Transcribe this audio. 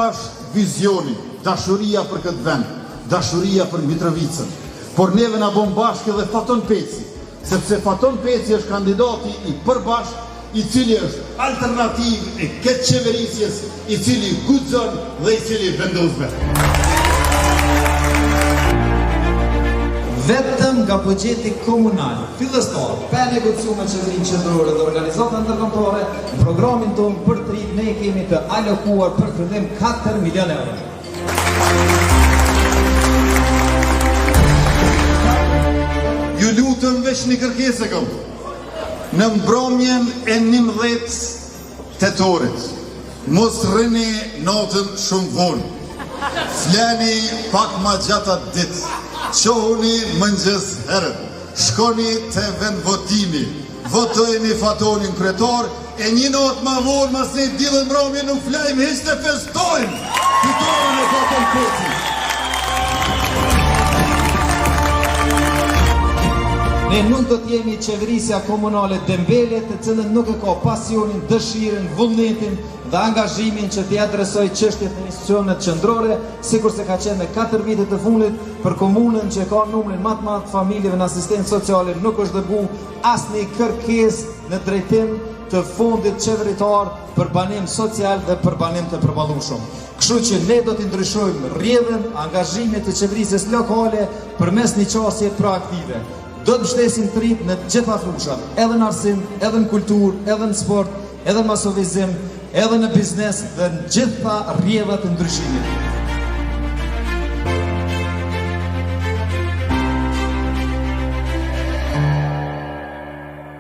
është vizioni, dashuria për këtë vend, dashuria për Mitrovicën. Por neve na bën bashkë edhe Faton Peci, sepse Faton Peci është kandidati i përbashkë, i cili është alternativë e këtë qeverisjes, i cili guxon dhe i cili vendos vetë. Vetëm nga buxheti komunal, fillestar, pa negociuar me qeverinë qendrore dhe organizata ndërkombëtare, në programin tonë për të rinj ne kemi të alokuar për fillim 4 milion euro. Ju lutëm veç një kërkesë kam. Në mbrëmjen e 11 tetorit, mos rrini natën shumë vonë. Flani pak ma gjata ditë. Qohuni mëngjes herët. Shkoni të vend votimi. Votojni Fatonin kryetar e një natë ma vonë mas ne dilën mbrëmje nuk flajmë hiç të festojmë. Fitoren e Faton Peci. Ne nuk do t'jemi qeverisja komunale dembele të cilën nuk e ka pasionin, dëshirin, vullnetin dhe angazhimin që t'i adresoj çështjet në institucionet qendrore, sikur se ka qenë me 4 vitet të fundit për komunën që ka numrin më të madh familjeve në asistencë sociale, nuk është dërgu asnjë kërkesë në drejtim të fondit qeveritar për banim social dhe për banim të përballueshëm. Kështu që ne do t'i ndryshojmë rrjedhën, angazhimin të qeverisjes lokale përmes një qasje proaktive. Do të mbështesim të rinjt në gjitha fushat, edhe në arsim, edhe në kulturë, edhe në sport, edhe në masovizim, edhe në biznes dhe në gjitha rrjedhat e ndryshimit.